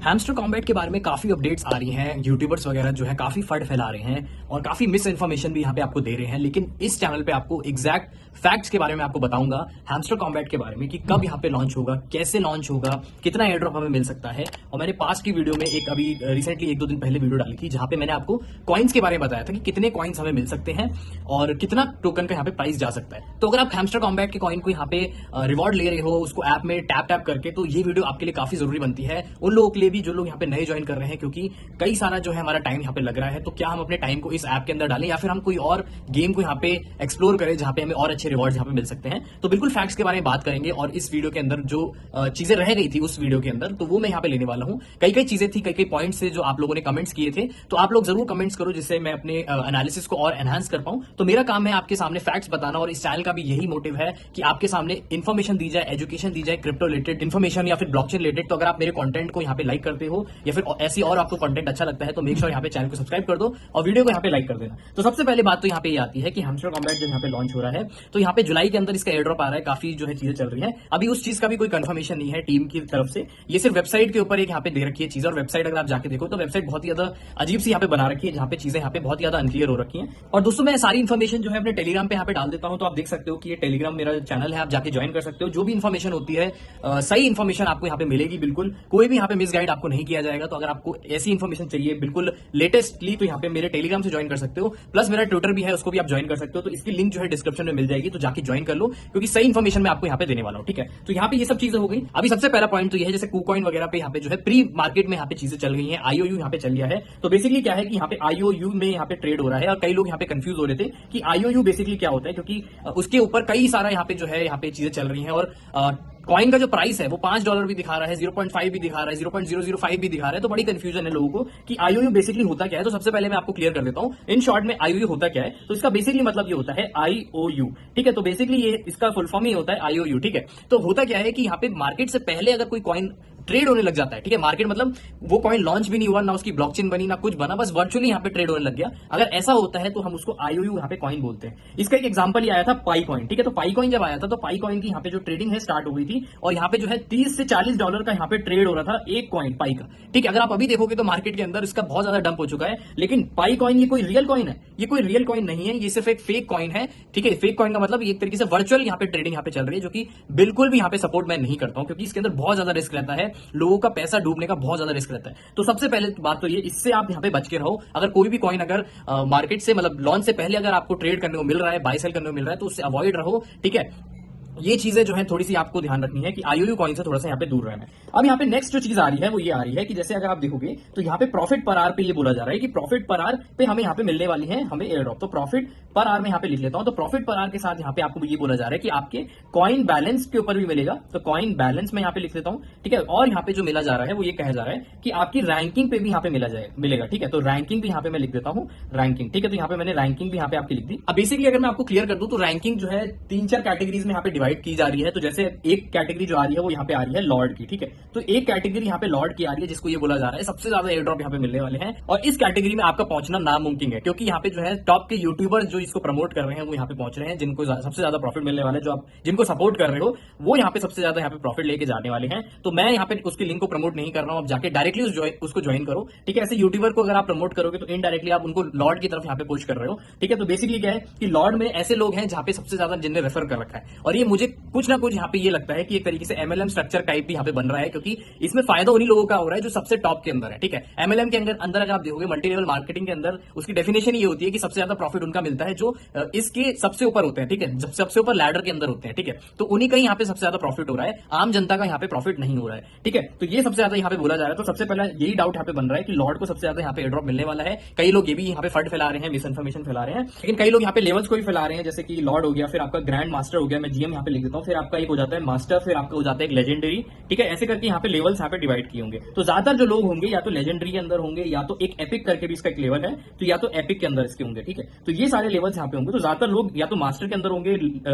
Hamster combat के बारे में काफी अपडेट्स आ रही हैं। यूट्यूबर्स वगैरह जो है काफी फट फैला रहे हैं और काफी मिस इन्फॉर्मेशन भी यहाँ पे आपको दे रहे हैं, लेकिन इस चैनल पे आपको एग्जैक्ट फैक्ट्स के बारे में आपको बताऊंगा हैमस्टर कॉम्बैट के बारे में कि कब यहाँ पे लॉन्च होगा, कैसे लॉन्च होगा, कितना एयर ड्रॉप हमें मिल सकता है। और मैंने पास्ट की वीडियो में अभी रिसेंटली 1-2 दिन पहले वीडियो डाली थी जहां पे मैंने आपको कॉइन्स के बारे में बताया था कि कितने कॉइन्स हमें मिल सकते हैं और कितना टोकन का यहाँ पे प्राइस जा सकता है। तो अगर आप हैमस्टर कॉम्बैट के कॉइन को यहाँ पे रिवॉर्ड ले रहे हो उसको ऐप में टैप करके, तो ये वीडियो आपके लिए काफी जरूरी बनती है उन लोगों के लिए भी जो लोग यहाँ पे नए ज्वाइन कर रहे हैं, क्योंकि कई सारा जो है हमारा टाइम यहाँ पे लग रहा है। तो क्या हम अपने टाइम को इस ऐप के अंदर डालें या फिर हम कोई और गेम को यहाँ पे एक्सप्लोर करें जहां पे हमें और अच्छे रिवॉर्ड्स यहाँ पे मिल सकते हैं। तो बिल्कुल फैक्ट्स के बारे में बात करेंगे और इस वीडियो के अंदर जो चीजें रह गई थी उस वीडियो के अंदर, तो वो मैं यहाँ पे लेने वाला हूँ। कई चीजें थी, कई पॉइंट्स थे जो आप लोगों ने कमेंट्स किए थे, तो आप लोग जरूर कमेंट्स करो जिससे मैं अपने एनालिसिस को और एनहांस कर पाऊं। तो मेरा काम है आपके सामने फैक्ट्स बताना और इस चैनल का भी यही मोटिव है कि आपके सामने इन्फॉर्मेशन दी जाए, एजुकेशन दी जाए, क्रिप्टो रिलेटेड इन्फॉर्मेशन या फिर ब्लॉकचेन रिलेटेड। तो अगर आप मेरे कंटेंट को यहाँ पे लाइक करते हो या फिर ऐसी और आपको कंटेंट अच्छा लगता है तो मेक श्योर यहाँ पे चैनल को सब्सक्राइब कर दो और वीडियो को यहाँ पे लाइक कर देना। तो सबसे पहले बात तो यहाँ पे ये आती है कि हैमस्टर कॉम्बैट जो यहाँ पे लॉन्च हो रहा है, तो यहाँ पे जुलाई के अंदर इसका एयर ड्रॉप आ रहा है। काफी जो है चीजें चल रही है, अभी उस चीज का भी कोई कंफर्मेशन नहीं है टीम की तरफ से। ये सिर्फ वेबसाइट के ऊपर एक यहाँ पे दे रखी है चीज, और वेबसाइट अगर आप जाके देखो तो वेबसाइट बहुत ही ज्यादा अजीब सी यहाँ पे बना रखी है, जहाँ पे चीजें यहाँ पे बहुत ज्यादा अनक्लियर हो रखी है। और दोस्तों मैं सारी इन्फॉर्मेशन जो है अपने टेलीग्राम पे यहाँ पे डाल देता हूँ, तो आप देख सकते हो कि ये टेलीग्राम मेरा चैनल है, आप जाके ज्वाइन कर सकते हो। जो भी इन्फॉर्मेशन होती है सही इन्फॉर्मेशन आपको यहाँ पे मिलेगी, बिल्कुल कोई भी यहाँ पे मिसगाइड आपको नहीं किया जाएगा। तो अगर आपको ऐसी इन्फॉर्मेशन चाहिए बिल्कुल लेटेस्टली, तो यहाँ पे मेरे टेलीग्राम से ज्वाइन कर सकते हो। प्लस मेरा ट्विटर भी है, उसको भी आप ज्वाइन कर सकते हो। तो इसकी लिंक जो है डिस्क्रिप्शन में मिल जाएगी, तो जाके ज्वाइन कर लो, क्योंकि सही इन्फॉर्मेशन मैं आपको यहाँ पे देने वाला हूँ। ठीक है, तो यहाँ पे ये सब चीजें हो गई। अभी सबसे पहला पॉइंट तो ये है, जैसे KuCoin वगैरह पे यहाँ पे जो है प्री मार्केट में यहाँ पे चीजें चल गई हैं, IOU यहाँ पे चल गया है। तो बेसिकली क्या है कि यहाँ पे IOU में यहाँ पे ट्रेड हो रहा है, और कई लोग यहाँ पे कंफ्यूज हो रहे थे कि IOU बेसिकली क्या होता है, क्योंकि उसके ऊपर कई सारा यहाँ पे जो है यहाँ पे चीजें चल रही हैं। और कॉइन का जो प्राइस है वो $5 भी दिखा रहा है, 0.5 भी दिखा रहा है, 0.005 भी दिखा रहा है। तो बड़ी कंफ्यूजन है लोगों को कि IOU बेसिकली होता क्या है। तो सबसे पहले मैं आपको क्लियर कर देता हूं इन शॉर्ट में IOU होता क्या है। तो इसका बेसिकली मतलब ये होता है IOU, ठीक है। तो बेसिकली ये इसका फुल फॉर्म ही होता है IOU, ठीक है। तो होता क्या है कि यहाँ पे मार्केट से पहले अगर कोई कॉइन ट्रेड होने लग जाता है, ठीक है, मार्केट मतलब वो कॉइन लॉन्च भी नहीं हुआ, ना उसकी ब्लॉकचेन बनी, ना कुछ बना, बस वर्चुअली यहाँ पे ट्रेड होने लग गया। अगर ऐसा होता है तो हम उसको IOU यहाँ पे कॉइन बोलते हैं। इसका एक एग्जांपल ये आया था पाई कॉइन, ठीक है। तो पाई कॉइन जब आया था तो पाई कॉइन की यहाँ पे जो ट्रेडिंग है स्टार्ट हो गई थी, और यहाँ पे जो है $30 से $40 का यहाँ पे ट्रेड हो रहा था एक कॉइन पाई का, ठीक है। अगर आप अभी देखोगे तो मार्केट के अंदर इसका बहुत ज्यादा डंप हो चुका है। लेकिन पाई कॉइन ये कोई रियल कॉइन है? ये कोई रियल कॉइन नहीं है, ये सिर्फ एक फेक कॉइन है, ठीक है। फेक कॉइन का मतलब एक तरीके से वर्चुअल यहाँ पे ट्रेडिंग यहाँ पे चल रही है, जो कि बिल्कुल भी यहाँ पे सपोर्ट मैं नहीं करता हूँ, क्योंकि इसके अंदर बहुत ज्यादा रिस्क रहता है, लोगों का पैसा डूबने का बहुत ज्यादा रिस्क रहता है। तो सबसे पहले बात तो ये, इससे आप यहाँ पे बच के रहो। अगर कोई भी कॉइन अगर मार्केट से मतलब लॉन्च से पहले अगर आपको ट्रेड करने को मिल रहा है, बाय सेल करने को मिल रहा है, तो उससे अवॉइड रहो, ठीक है। ये चीजें जो है थोड़ी सी आपको ध्यान रखनी है कि IOU कॉइन से थोड़ा सा यहाँ पे दूर रहना है। अब यहाँ पे नेक्स्ट जो चीज आ रही है वो ये आ रही है कि जैसे अगर आप देखोगे तो यहाँ पे प्रॉफिट पर आर पे ये बोला जा रहा है कि प्रॉफिट पर आर पे हमें यहाँ पे मिलने वाली है हमें एयर ड्रॉप। तो प्रॉफिट पर आर में यहाँ पे लिख लेता हूं। तो प्रॉफिट पर आर के साथ यहाँ पे आपको ये बोला जा रहा है कि आपके कॉइन बैलेंस के ऊपर भी मिलेगा। तो कॉइन बैलेंस में यहाँ पे लिख लेता हूँ, ठीक है। और यहाँ पे जो मिला जा रहा है वो ये कहा जा रहा है कि आपकी रैंकिंग पे भी यहाँ पे मिलेगा, ठीक है। तो रैंकिंग भी यहाँ पे मैं लिख देता हूँ, रैंकिंग, ठीक है। तो यहाँ पे मैंने रैंकिंग भी यहाँ पे आपकी लिख दी। अब बेसिकली अगर मैं आपको क्लियर कर दूं तो रैंकिंग जो है 3-4 कैटेगरीज में यहाँ पे डिवाइड की जा रही है। तो जैसे एक कैटेगरी जो आ रही है वो यहाँ पे आ रही है लॉर्ड की, ठीक है। तो एक कैटेगरी यहाँ पे लॉर्ड की आ रही है, जिसको ये बोला जा रहा है सबसे ज्यादा एयर ड्रॉप यहाँ पे मिलने वाले हैं। और इस कैटेगरी में आपका पहुंचना नामुमकिन है, क्योंकि यहाँ पे जो है टॉप के यूट्यूबर जो इसको प्रमोट कर रहे हैं वो यहाँ पे पहुंच रहे हैं, जिनको सबसे ज्यादा प्रॉफिट मिलने वाला है। जो आप जिनको सपोर्ट कर रहे हो वो यहाँ पे सबसे ज्यादा यहाँ पे प्रॉफिट लेके जाने वाले हैं। तो मैं यहाँ पे उसकी लिंक को प्रमोट नहीं कर रहा हूँ, आप जाके डायरेक्टली उसको ज्वाइन करो, ठीक है। ऐसे यूट्यूबर को अगर आप प्रमोट करोगे तो इनडायरेक्टली आप उनको लॉर्ड की तरफ यहाँ पे पुश कर रहे हो, ठीक है। तो बेसिकली क्या है कि लॉर्ड में ऐसे लोग हैं जहाँ पे सबसे ज्यादा जिन्हें रेफर कर रखा है, और ये मुझे कुछ ना कुछ यहाँ पे ये लगता है कि एक तरीके से MLM स्ट्रक्चर टाइप भी यहाँ पे बन रहा है, क्योंकि इसमें फायदा उन्हीं लोगों का हो रहा है जो सबसे टॉप के अंदर है, ठीक है। MLM के अंदर अगर आप देखोगे मल्टी लेवल मार्केटिंग के अंदर उसकी डेफिनेशन ये होती है कि सबसे ज्यादा प्रॉफिट उनका मिलता है जो इसके सबसे ऊपर होते हैं, ठीक है, जब सबसे ऊपर लैडर के अंदर होते हैं, ठीक है। तो उन्हीं का यहाँ पे सबसे ज्यादा प्रॉफिट हो रहा है, आम जनता का यहाँ पे प्रॉफिट नहीं हो रहा है, ठीक है। तो ये सबसे ज्यादा यहाँ पे बोला जा रहा है। तो सबसे पहला यही डाउट यहाँ पे बन रहा है कि लॉर्ड को सबसे ज्यादा यहाँ पे एयर ड्रॉप मिलने वाला है। कई लोग ये भी यहाँ पे फट फैला रहे हैं, मिस इन्फॉर्मेशन फैला रहे हैं, लेकिन कई लोग यहाँ पे लेवल्स को भी फैला रहे हैं, जैसे कि लॉर्ड हो गया, फिर आपका ग्रैंड मास्टर हो गया, मैं GM यहाँ पे लिख देता हूँ, फिर आपका एक हो जाता है मास्टर, फिर आपका हो जाता है एक लेजेंडरी, ठीक है। ऐसे करके यहाँ पे लेवल्स यहाँ पे डिवाइड किए होंगे। तो ज्यादातर जो लोग होंगे या तो लेजेंडरी के अंदर होंगे, या तो एक एपिक करके भी इसका एक लेवल है, तो या तो एपिक के अंदर इसके होंगे, ठीक है। तो ये सारे लेवल्स यहाँ पे होंगे। तो ज्यादातर लोग या तो मास्टर के अंदर होंगे,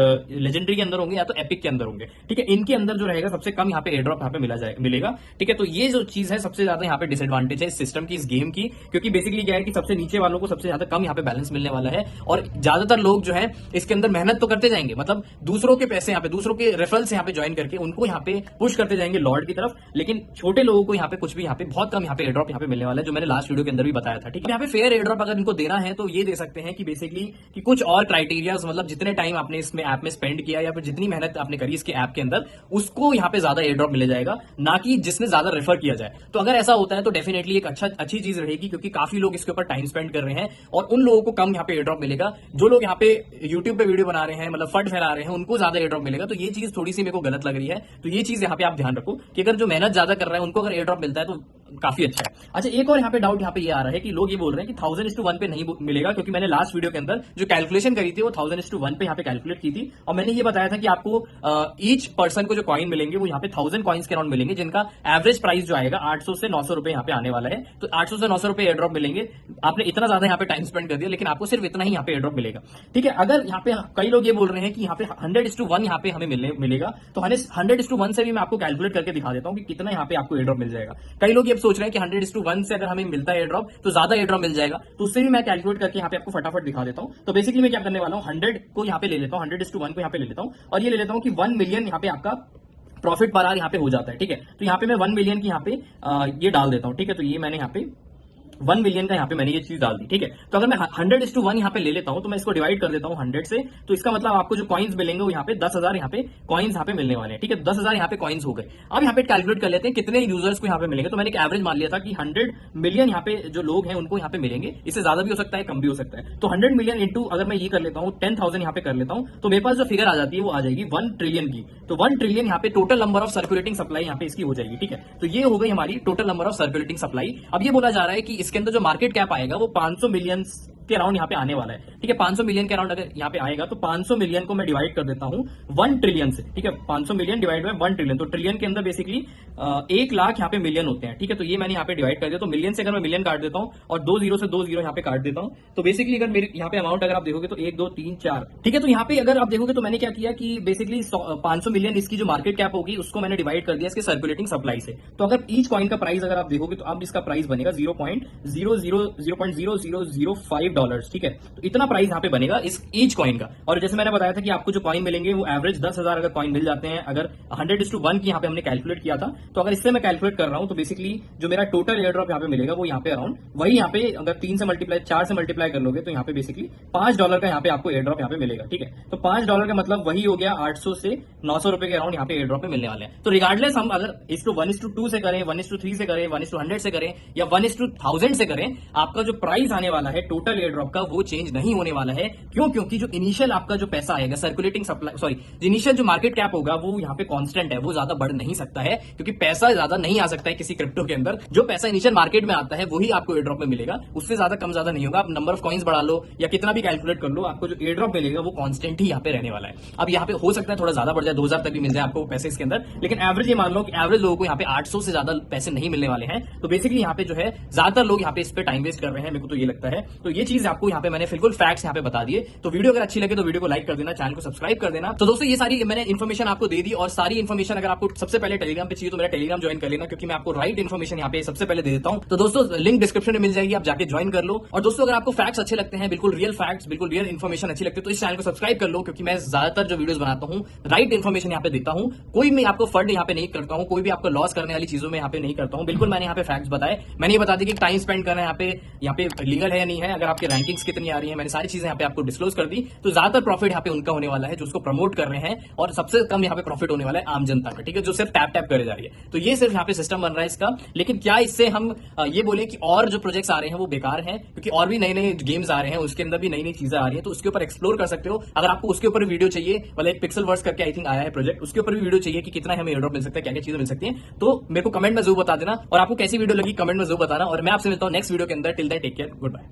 लेजेंडरी के अंदर होंगे, या तो एपिक के अंदर होंगे, ठीक है। इनके अंदर जो रहेगा सबसे कम यहाँ पे एयर ड्रॉप यहाँ पे मिलेगा, ठीक है। तो ये जो चीज है सबसे ज्यादा यहाँ पे डिसएडवांटेज है इस सिस्टम की, इस गेम की, क्योंकि बेसिकली क्या है कि सबसे नीचे वालों को सबसे ज्यादा कम यहाँ पे बैलेंस मिलने वाला है। और ज्यादातर लोग जो है इसके अंदर मेहनत तो करते जाएंगे, मतलब दूसरों के पैसे यहाँ पे दूसरों के रेफरल से यहाँ पे ज्वाइन करके उनको यहाँ पे पुश करते जाएंगे लॉर्ड की तरफ, लेकिन छोटे लोगों को यहाँ पे कुछ भी यहाँ पे बहुत कम यहाँ पे एयर ड्रॉप यहाँ पे मिलने वाला है, जो मैंने लास्ट वीडियो के अंदर भी बताया था। ठीक है, यहाँ पे फेयर एयर ड्रॉप अगर इनको देना है तो ये दे सकते हैं कि बेसिकली कि कुछ और क्राइटेरियाज, मतलब जितने टाइम आपने इसमें ऐप में स्पेंड किया या फिर जितनी मेहनत आपने करी इसके ऐप के अंदर, उसको यहाँ पे ज्यादा एयर ड्रॉप मिल जाएगा, ना कि जिसने ज्यादा रेफर किया जाए। तो अगर ऐसा होता है तो डेफिनेटली एक अच्छी चीज रहेगी, क्योंकि काफी लोग इसके ऊपर टाइम स्पेंड कर रहे हैं और उन लोगों को कम यहाँ पे एयर ड्रॉप मिलेगा। जो लोग यहाँ पे यूट्यूब पे वीडियो बना रहे हैं, मतलब फंड फैला रहे हैं, उनको ज्यादा एयर ड्रॉप मिलेगा। तो ये चीज थोड़ी सी मेरे को गलत लग रही है। तो ये चीज यहाँ पे आप ध्यान रखो कि अगर जो मेहनत ज्यादा कर रहा है उनको अगर एयर ड्रॉप मिलता है तो काफी अच्छा है। अच्छा, एक और यहाँ पे डाउट यहाँ पे ये आ रहा है कि लोग ये बोल रहे हैं कि 1000:1 पे नहीं मिलेगा, क्योंकि मैंने लास्ट वीडियो के अंदर जो कैलकुलेशन करी थी वो 1000:1 पे यहाँ पे कैलकुलेट की थी, और मैंने ये बताया था कि आपको ईच पर्सन को जो कॉइन मिलेंगे वो यहाँ पे 1000 कॉइन्स के अराउंड मिलेंगे, जिनका एवरेज प्राइस जो आएगा 800 से 900 रुपए यहाँ पे आने वाला है। तो 800 से 900 रुपए एयर ड्रॉप मिलेंगे। आपने इतना ज्यादा यहाँ पे टाइम स्पेंड कर दिया, लेकिन आपको सिर्फ इतना ही यहाँ पे एयर ड्रॉप मिलेगा। ठीक है, अगर यहाँ पे कई लोग ये बोल रहे हैं कि यहाँ पे 100:1 यहाँ पे हमें मिलेगा, तो 100:1 से भी मैं आपको कैलकुलेट करके दिखा देता हूँ कि कितना यहाँ पे आपको एयर ड्रॉप मिल जाएगा। कई लोग ये सोच रहे हैं कि 100:1 से अगर हमें मिलता है एयर ड्रॉप तो ज्यादा एयर ड्रॉप मिल जाएगा, तो उससे भी मैं कैलकुलेट करके यहाँ पे आपको फटाफट दिखा देता हूँ। तो बेसिकली मैं क्या करने वाला हूँ, 100 को यहाँ पे ले लेता हूँ, 100:1 को यहाँ पे ले लेता हूँ, और ये ले लेता हूँ कि 1 मिलियन यहाँ पे आपका प्रॉफिट पर आवर यहाँ पे हो जाता है। ठीक है, तो यहाँ पे मैं 1 मिलियन की यहाँ पे ये डाल देता हूँ। ठीक है, तो ये मैंने यहाँ पे 1 मिलियन का यहाँ पे मैंने ये चीज डाल दी। ठीक है, तो अगर मैं 100:1 यहाँ पे ले लेता हूं तो मैं इसको डिवाइड कर देता हूं 100 से, तो इसका मतलब आपको जो कॉइन्स मिलेंगे वो यहाँ पे 10,000 यहाँ पे कॉइन्स यहाँ पे मिलने वाले हैं। ठीक है, 10,000 यहाँ पे कॉइन्स हो गए। अब यहाँ पे कैलकुलेट कर लेते हैं कितने यूजर्स को यहाँ पे मिलेंगे। तो मैंने एक एवरेज मान लिया था कि 100 मिलियन यहाँ पे जो लोग हैं उनको यहाँ पे मिलेंगे। इससे ज्यादा भी हो सकता है, कम भी हो सकता है। तो 100 मिलियन इंटू अगर मैं ये कर लेता हूँ 10,000 यहाँ पे कर लेता हूँ, तो मेरे पास जो फिगर आ जाती है वो आ जाएगी 1 ट्रिलियन की। तो 1 ट्रिलियन यहाँ पे total number of circulating supply यहाँ पे इसकी हो जाएगी। ठीक है, तो ये हो गई हमारी total number of circulating supply. अब ये बोला जा रहा है कि इसके अंदर जो मार्केट कैप आएगा वो 500 मिलियन के अराउंड यहाँ पे आने वाला है। ठीक है, 500 मिलियन के अराउंड अगर यहाँ पे आएगा तो 500 मिलियन को मैं डिवाइड कर देता हूँ 1 ट्रिलियन से। ठीक है, 500 मिलियन डिवाइड बाय 1 ट्रिलियन, तो ट्रिलियन के अंदर बेसिकली 1 लाख यहाँ पे मिलियन होते हैं। ठीक है, तो ये मैंने यहाँ पे डिवाइड कर दिया। तो मिलियन से अगर मैं मिलियन काट देता हूँ और 2 जीरो से 2 जीरो यहाँ पे काट देता हूँ, तो बेसिकली अगर मेरे यहाँ पे अमाउंट अगर आप देखोगे तो 1 2 3 4। ठीक है, तो यहाँ पे अगर आप देखोगे तो मैंने क्या किया कि बेसिकली 500 मिलियन इसकी जो मार्केट कैप होगी उसको मैंने डिवाइड कर दिया इसके सर्कुलेटिंग सप्लाई से। तो अगर ईच कॉइन का प्राइस अगर आप देखोगे तो अब इसका प्राइस बनेगा $0.0005। ठीक है, तो इतना प्राइस यहाँ पे बनेगा इस ईच कॉइन का। और जैसे मैंने बताया था कि आपको जो कॉइन मिलेंगे वो एवरेज 10,000 अगर कॉइन मिल जाते हैं, अगर 100:1 की यहाँ पे हमने कैलकुलेट किया था, तो अगर इससे मैं कैलकुलेट कर रहा हूं तो बेसिकली जो मेरा टोटल एयर ड्रॉप यहाँ पे मिलेगा वो यहाँ पे अराउंड वही यहाँ पे अगर 4 से मल्टीप्लाई कर लोगे तो यहाँ पे बेसिकली $5 का यहाँ पे आपको एयर ड्रॉप यहाँ पे मिलेगा। ठीक है, तो $5 का मतलब वही हो गया 800 से 900 रुपए के अराउंड यहाँ पे एयर ड्रॉप में मिलने वाले हैं। तो रिगार्डलेस हम अगर 1:2 से करें, 1:3 से करें, 1:100 से करें या 1:1000 से करें, आपका जो प्राइस आने वाला है टोटल एयर ड्रॉप का वो चेंज नहीं होने वाला है। क्यों? क्योंकि जो इनिशियल आपका जो पैसा आएगा सर्कुलेटिंग सप्लाई इनिशियल जो मार्केट कैप होगा वो यहाँ पे कांस्टेंट है, वो ज्यादा बढ़ नहीं सकता है, क्योंकि पैसा ज्यादा नहीं आ सकता है किसी क्रिप्टो के अंदर। जो पैसा इनिशियल मार्केट में आता है वही आपको एयर ड्रॉप में मिलेगा, उससे ज्यादा कम ज्यादा नहीं होगा। आप नंबर ऑफ कॉइन्स बढ़ा लो या कितना भी कैलकुलेट कर लो, आपको जो एयर ड्रॉप मिलेगा वो कांस्टेंट ही यहाँ पे रहने वाला है। अब यहाँ पे हो सकता है थोड़ा ज्यादा बढ़ जाए, 2000 तक भी मिल जाए आपको पैसे इसके अंदर, लेकिन एवरेज ये मान लो कि एवरेज लोगों को यहाँ पे 800 से ज्यादा पैसे नहीं मिलने वाले हैं। तो बेसिकली यहाँ पे जो है ज्यादातर लोग यहाँ पे इस पे टाइम वेस्ट कर रहे हैं, मेरे को तो ये लगता है। तो ये चीज आपको यहाँ पे मैंने बिल्कुल फैक्ट्स यहाँ पे बता दिए। तो वीडियो अगर अच्छी लगे तो वीडियो को लाइक कर देना, चैनल को सब्सक्राइब कर देना। तो दोस्तों ये सारी मैंने इन्फॉर्मेशन आपको दे दी, और सारी इन्फॉर्मेशन अगर आपको सबसे पहले टेलीग्राम पे चाहिए तो मेरा टेलीग्राम ज्वाइन कर लेना, क्योंकि मैं आपको राइट इन्फॉर्मेशन यहाँ पे सबसे पहले दे देता हूँ। तो दोस्तों लिंक डिस्क्रिप्शन में मिल जाएगी, आप जाके ज्वाइन कर लो। और दोस्तों अगर आपको फैक्ट्स अच्छे लगते हैं, बिल्कुल रियल फैक्ट्स, बिल्कुल रियल इन्फॉर्मेशन अच्छी लगती है, तो इस चैनल को सब्सक्राइब कर लो, क्योंकि मैं ज्यादातर जो वीडियोस बनाता हूँ राइट इन्फॉर्मेशन यहाँ पे देता हूँ। कोई मैं आपको फंड यहाँ पे नहीं करता हूँ, कोई भी आपको लॉस करने वाली चीजों में यहाँ पे नहीं करता हूँ। बिल्कुल मैंने यहाँ पे फैक्ट्स बताए, मैंने ये बता दी कि टाइम स्पेंड करना यहाँ पे लीगल है या नहीं है, अगर आपके रैंकिंग्स कितनी आ रही है, मैंने सारी चीजें यहाँ पे आपको डिस्क्लोज कर दी। तो ज्यादातर प्रॉफिट यहाँ पे उनका होने वाला है जो उसको प्रमोट कर रहे हैं, और सबसे कम यहाँ पे प्रॉफिट होने वाला है आम जनता का। ठीक है, जो सिर्फ टैप करे जा रही है। तो ये सिर्फ यहाँ पे सिस्टम बन रहा है इसका। लेकिन क्या इससे हम ये बोले कि और जो प्रोजेक्ट्स आ रहे हैं वो बेकार हैं? क्योंकि और भी नए नए गेम्स आ रहे हैं, उसके अंदर भी नई नई चीजें आ रही है, तो उसके ऊपर एक्सप्लोर कर सकते हो। अगर आपको उसके ऊपर वीडियो चाहिए, मतलब एक पिक्सल वर्स करके आई थिंक आया है प्रोजेक्ट, उसके ऊपर भी वीडियो चाहिए कि कितना हमें एयर ड्रॉप मिल सकता है, क्या क्या चीजें मिल सकती है, तो मेरे को कमेंट में जरूर बता देना। और आपको कैसी वीडियो लगी कमेंट में जरूर बताना, और मैं आपसे मिलता हूँ नेक्स्ट वीडियो के अंदर। Till then take care, good bye.